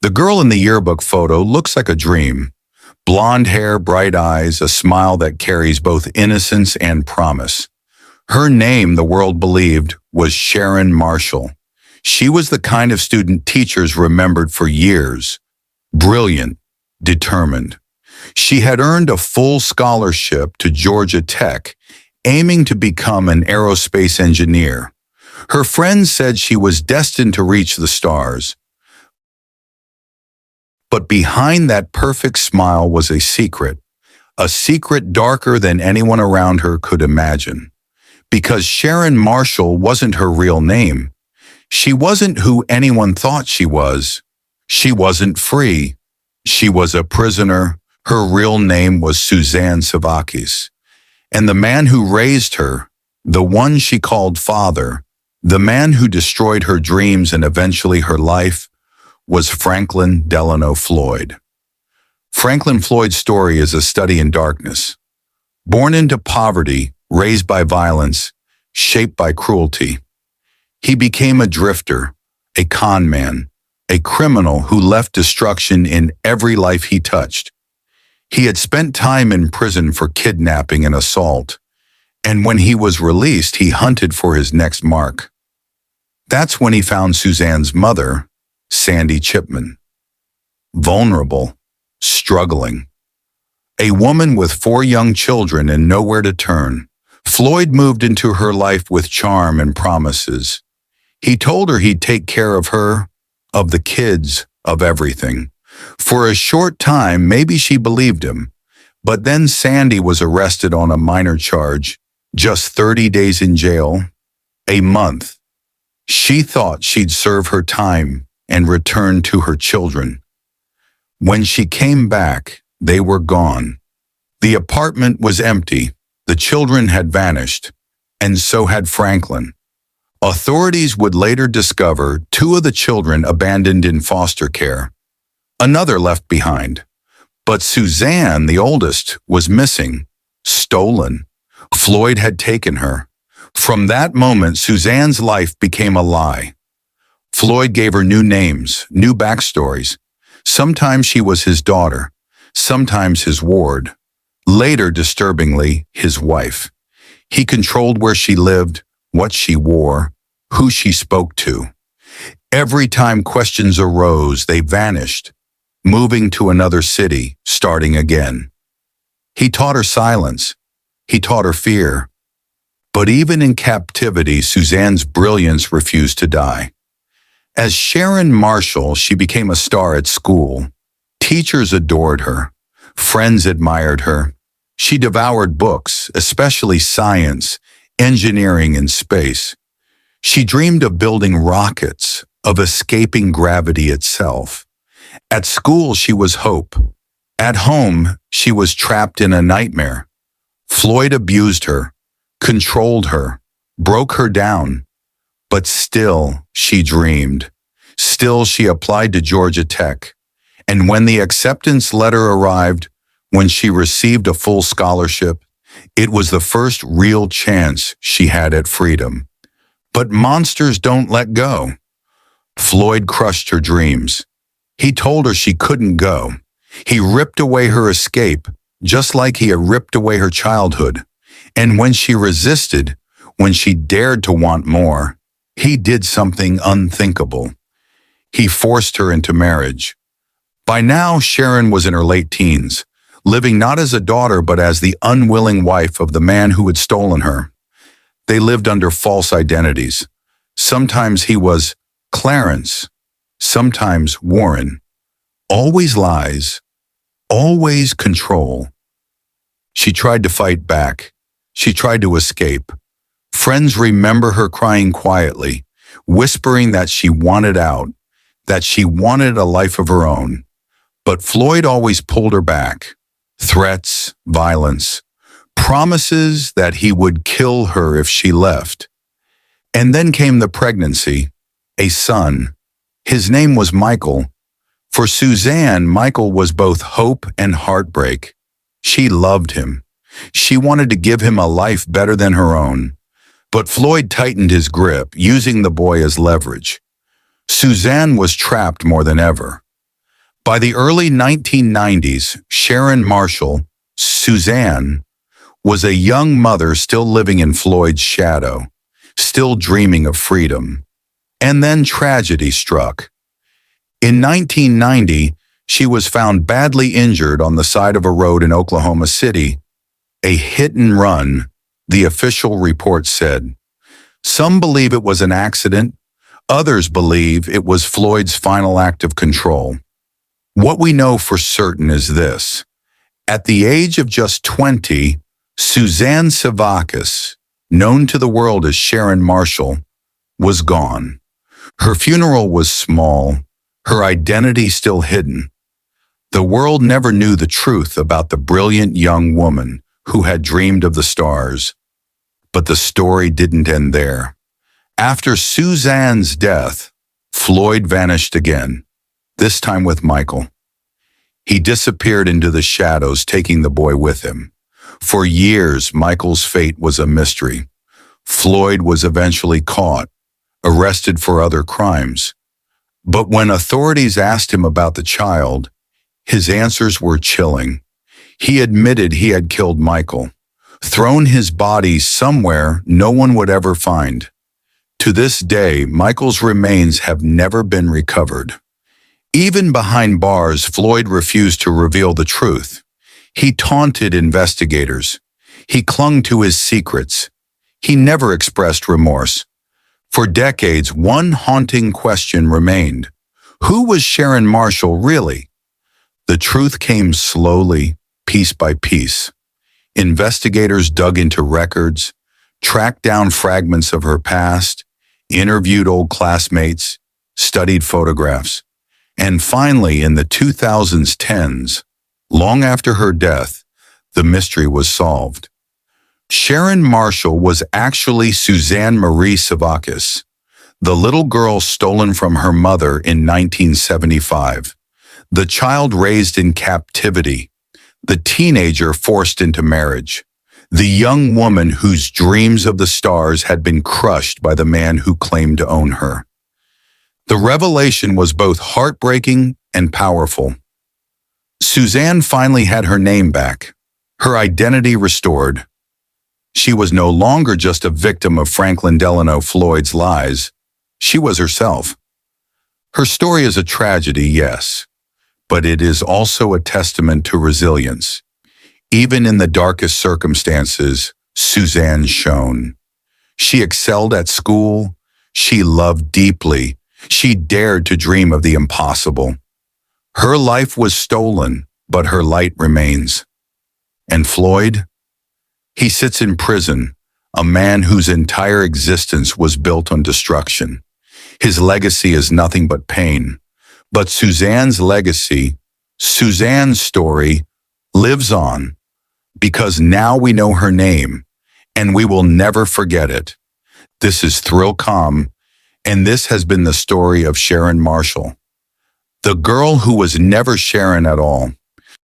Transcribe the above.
The girl in the yearbook photo looks like a dream. Blonde hair, bright eyes, a smile that carries both innocence and promise. Her name, the world believed, was Sharon Marshall. She was the kind of student teachers remembered for years. Brilliant, determined. She had earned a full scholarship to Georgia Tech, aiming to become an aerospace engineer. Her friends said she was destined to reach the stars. But behind that perfect smile was a secret darker than anyone around her could imagine. Because Sharon Marshall wasn't her real name. She wasn't who anyone thought she was. She wasn't free. She was a prisoner. Her real name was Suzanne Savakis. And the man who raised her, the one she called father, the man who destroyed her dreams and eventually her life, was Franklin Delano Floyd. Franklin Floyd's story is a study in darkness. Born into poverty, raised by violence, shaped by cruelty, he became a drifter, a con man, a criminal who left destruction in every life he touched. He had spent time in prison for kidnapping and assault, and when he was released, he hunted for his next mark. That's when he found Suzanne's mother, Sandy Chipman. Vulnerable, struggling. A woman with 4 young children and nowhere to turn. Floyd moved into her life with charm and promises. He told her he'd take care of her, of the kids, of everything. For a short time, maybe she believed him. But then Sandy was arrested on a minor charge, just 30 days in jail, a month. She thought she'd serve her time and return to her children. When she came back, they were gone. The apartment was empty, the children had vanished, and so had Franklin. Authorities would later discover 2 of the children abandoned in foster care, another left behind. But Suzanne, the oldest, was missing, stolen. Floyd had taken her. From that moment, Suzanne's life became a lie. Floyd gave her new names, new backstories. Sometimes she was his daughter, sometimes his ward, later, disturbingly, his wife. He controlled where she lived, what she wore, who she spoke to. Every time questions arose, they vanished, moving to another city, starting again. He taught her silence. He taught her fear. But even in captivity, Suzanne's brilliance refused to die. As Sharon Marshall, she became a star at school. Teachers adored her. Friends admired her. She devoured books, especially science, engineering, and space. She dreamed of building rockets, of escaping gravity itself. At school, she was hope. At home, she was trapped in a nightmare. Floyd abused her, controlled her, broke her down. But still, she dreamed. Still, she applied to Georgia Tech. And when the acceptance letter arrived, when she received a full scholarship, it was the first real chance she had at freedom. But monsters don't let go. Floyd crushed her dreams. He told her she couldn't go. He ripped away her escape, just like he had ripped away her childhood. And when she resisted, when she dared to want more, he did something unthinkable. He forced her into marriage. By now, Sharon was in her late teens, living not as a daughter but as the unwilling wife of the man who had stolen her. They lived under false identities. Sometimes he was Clarence, sometimes Warren. Always lies, always control. She tried to fight back. She tried to escape. Friends remember her crying quietly, whispering that she wanted out, that she wanted a life of her own. But Floyd always pulled her back. Threats, violence, promises that he would kill her if she left. And then came the pregnancy, a son. His name was Michael. For Suzanne, Michael was both hope and heartbreak. She loved him. She wanted to give him a life better than her own. But Floyd tightened his grip, using the boy as leverage. Suzanne was trapped more than ever. By the early 1990s, Sharon Marshall, Suzanne, was a young mother still living in Floyd's shadow, still dreaming of freedom. And then tragedy struck. In 1990, she was found badly injured on the side of a road in Oklahoma City. A hit and run, the official report said. Some believe it was an accident. Others believe it was Floyd's final act of control. What we know for certain is this. At the age of just 20, Suzanne Savakis, known to the world as Sharon Marshall, was gone. Her funeral was small, her identity still hidden. The world never knew the truth about the brilliant young woman who had dreamed of the stars. But the story didn't end there. After Suzanne's death, Floyd vanished again, this time with Michael. He disappeared into the shadows, taking the boy with him. For years, Michael's fate was a mystery. Floyd was eventually caught, arrested for other crimes. But when authorities asked him about the child, his answers were chilling. He admitted he had killed Michael, thrown his body somewhere no one would ever find. To this day, Michael's remains have never been recovered. Even behind bars, Floyd refused to reveal the truth. He taunted investigators. He clung to his secrets. He never expressed remorse. For decades, one haunting question remained. Who was Sharon Marshall really? The truth came slowly, piece by piece. Investigators dug into records, tracked down fragments of her past, interviewed old classmates, studied photographs, and finally, in the 2010s, long after her death, the mystery was solved. Sharon Marshall was actually Suzanne Marie Savakis, the little girl stolen from her mother in 1975, the child raised in captivity, the teenager forced into marriage, the young woman whose dreams of the stars had been crushed by the man who claimed to own her. The revelation was both heartbreaking and powerful. Suzanne finally had her name back, her identity restored. She was no longer just a victim of Franklin Delano Floyd's lies. She was herself. Her story is a tragedy, yes, but it is also a testament to resilience. Even in the darkest circumstances, Suzanne shone. She excelled at school. She loved deeply. She dared to dream of the impossible. Her life was stolen, but her light remains. And Floyd? He sits in prison, a man whose entire existence was built on destruction. His legacy is nothing but pain. But Suzanne's legacy, Suzanne's story, lives on, because now we know her name, and we will never forget it. This is Thrillcom, and this has been the story of Sharon Marshall, the girl who was never Sharon at all.